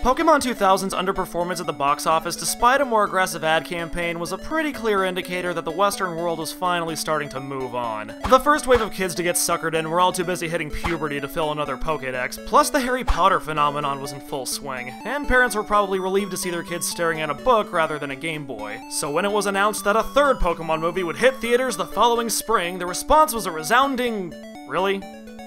Pokemon 2000's underperformance at the box office, despite a more aggressive ad campaign, was a pretty clear indicator that the Western world was finally starting to move on. The first wave of kids to get suckered in were all too busy hitting puberty to fill another Pokédex, plus the Harry Potter phenomenon was in full swing, and parents were probably relieved to see their kids staring at a book rather than a Game Boy. So when it was announced that a third Pokemon movie would hit theaters the following spring, the response was a resounding, "Really?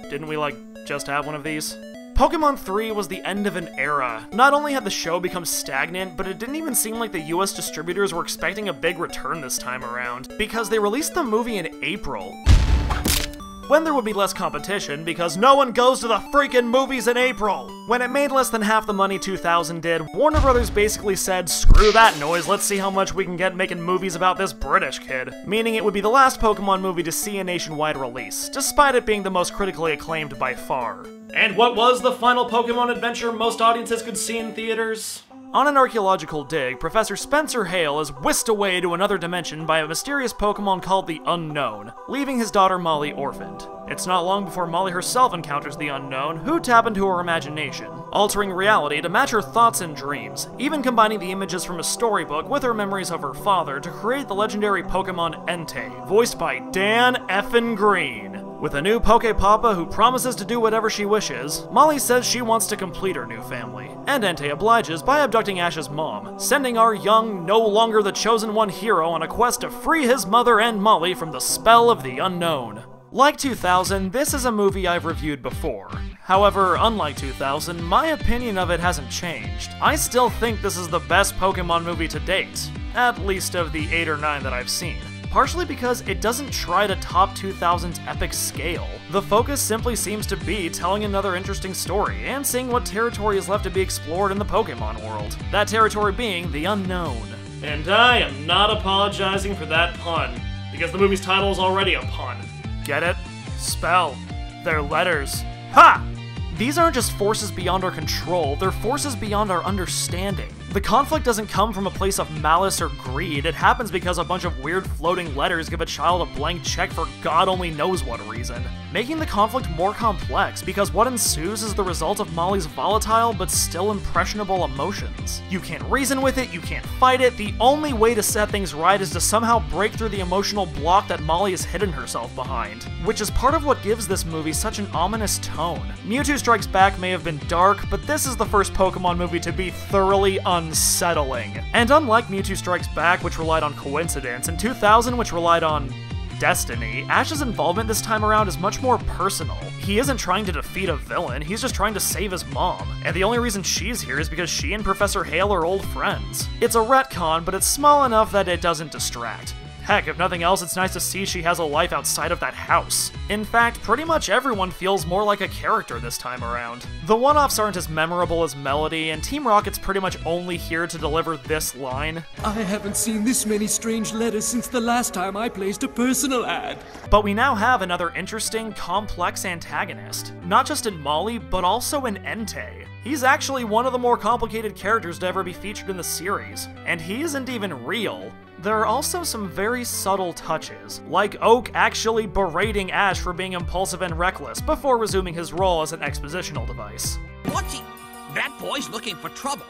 Didn't we, just have one of these?" Pokemonth 3 was the end of an era. Not only had the show become stagnant, but it didn't even seem like the US distributors were expecting a big return this time around, because they released the movie in April, when there would be less competition, because no one goes to the freaking movies in April! When it made less than half the money 2000 did, Warner Brothers basically said, "Screw that noise, let's see how much we can get making movies about this British kid." Meaning it would be the last Pokemon movie to see a nationwide release, despite it being the most critically acclaimed by far. And what was the final Pokemon adventure most audiences could see in theaters? On an archaeological dig, Professor Spencer Hale is whisked away to another dimension by a mysterious Pokemon called the Unknown, leaving his daughter Molly orphaned. It's not long before Molly herself encounters the Unknown, who tap into her imagination, altering reality to match her thoughts and dreams, even combining the images from a storybook with her memories of her father to create the legendary Pokemon Entei, voiced by Dan Effin Green. With a new Pokepapa who promises to do whatever she wishes, Molly says she wants to complete her new family, and Entei obliges by abducting Ash's mom, sending our young, no longer the chosen one hero on a quest to free his mother and Molly from the spell of the unknown. Like 2000, this is a movie I've reviewed before. However, unlike 2000, my opinion of it hasn't changed. I still think this is the best Pokemon movie to date, at least of the 8 or 9 that I've seen. Partially because it doesn't try to top 2000's epic scale. The focus simply seems to be telling another interesting story, and seeing what territory is left to be explored in the Pokemon world. That territory being the unknown. And I am not apologizing for that pun, because the movie's title is already a pun. Get it? Spell. They're letters. Ha! These aren't just forces beyond our control, they're forces beyond our understanding. The conflict doesn't come from a place of malice or greed, it happens because a bunch of weird floating letters give a child a blank check for God only knows what reason. Making the conflict more complex, because what ensues is the result of Molly's volatile but still impressionable emotions. You can't reason with it, you can't fight it, the only way to set things right is to somehow break through the emotional block that Molly has hidden herself behind. Which is part of what gives this movie such an ominous tone. Mewtwo Strikes Back may have been dark, but this is the first Pokemon movie to be thoroughly unsettling. And unlike Mewtwo Strikes Back, which relied on coincidence, and 2000, which relied on destiny, Ash's involvement this time around is much more personal. He isn't trying to defeat a villain, he's just trying to save his mom. And the only reason she's here is because she and Professor Hale are old friends. It's a retcon, but it's small enough that it doesn't distract. Heck, if nothing else, it's nice to see she has a life outside of that house. In fact, pretty much everyone feels more like a character this time around. The one-offs aren't as memorable as Melody, and Team Rocket's pretty much only here to deliver this line. I haven't seen this many strange letters since the last time I placed a personal ad. But we now have another interesting, complex antagonist. Not just in Molly, but also in Entei. He's actually one of the more complicated characters to ever be featured in the series, and he isn't even real. There are also some very subtle touches, like Oak actually berating Ash for being impulsive and reckless before resuming his role as an expositional device. What's he? That boy's looking for trouble.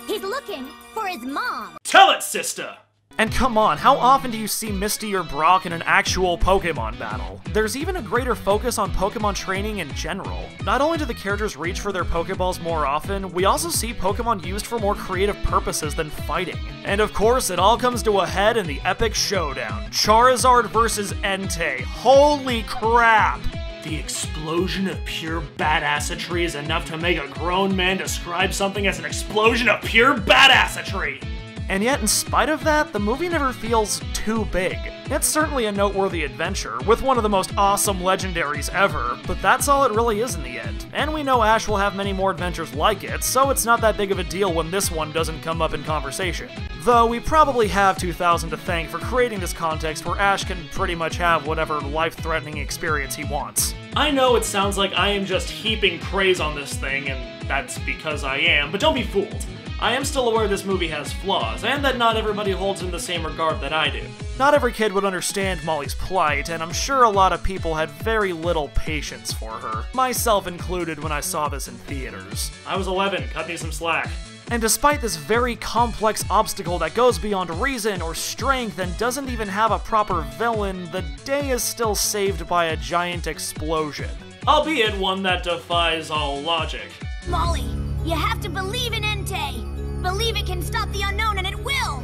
He's looking for his mom. Tell it, sister! And come on, how often do you see Misty or Brock in an actual Pokemon battle? There's even a greater focus on Pokemon training in general. Not only do the characters reach for their Pokeballs more often, we also see Pokemon used for more creative purposes than fighting. And of course, it all comes to a head in the epic showdown. Charizard versus Entei. Holy crap! The explosion of pure badassatry is enough to make a grown man describe something as an explosion of pure badassatry! And yet, in spite of that, the movie never feels too big. It's certainly a noteworthy adventure, with one of the most awesome legendaries ever, but that's all it really is in the end. And we know Ash will have many more adventures like it, so it's not that big of a deal when this one doesn't come up in conversation. Though we probably have 2000 to thank for creating this context where Ash can pretty much have whatever life-threatening experience he wants. I know it sounds like I am just heaping praise on this thing, and that's because I am, but don't be fooled. I am still aware this movie has flaws, and that not everybody holds in the same regard that I do. Not every kid would understand Molly's plight, and I'm sure a lot of people had very little patience for her, myself included when I saw this in theaters. I was 11, cut me some slack. And despite this very complex obstacle that goes beyond reason or strength and doesn't even have a proper villain, the day is still saved by a giant explosion. Albeit one that defies all logic. Molly, you have to believe in Entei. Believe it can stop the unknown, and it will!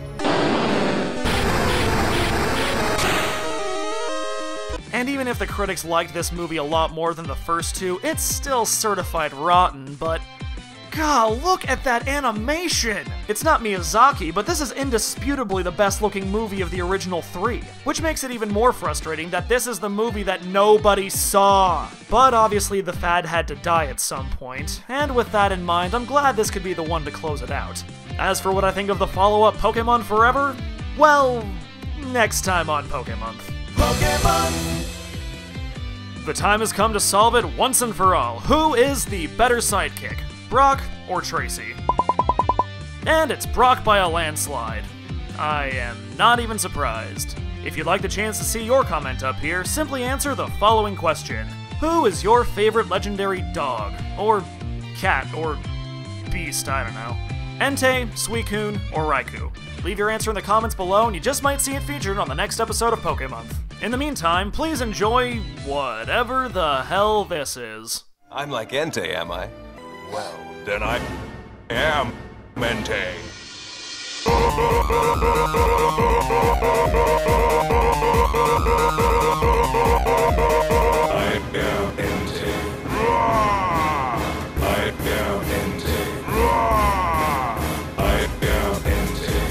And even if the critics liked this movie a lot more than the first two, it's still certified rotten, but God, look at that animation! It's not Miyazaki, but this is indisputably the best looking movie of the original three, which makes it even more frustrating that this is the movie that nobody saw. But obviously the fad had to die at some point, and with that in mind, I'm glad this could be the one to close it out. As for what I think of the follow-up Pokémon Forever, well, next time on Pokemonth. Pokemonth! The time has come to solve it once and for all. Who is the better sidekick? Brock or Tracy? And it's Brock by a landslide. I am not even surprised. If you'd like the chance to see your comment up here, simply answer the following question. Who is your favorite legendary dog? Or cat, or beast, I don't know. Entei, Suicune, or Raikou? Leave your answer in the comments below and you just might see it featured on the next episode of Pokemonth. In the meantime, please enjoy whatever the hell this is. I'm like Entei, am I? Well, then I am Entei. I am Entei. I am Entei. I am Entei.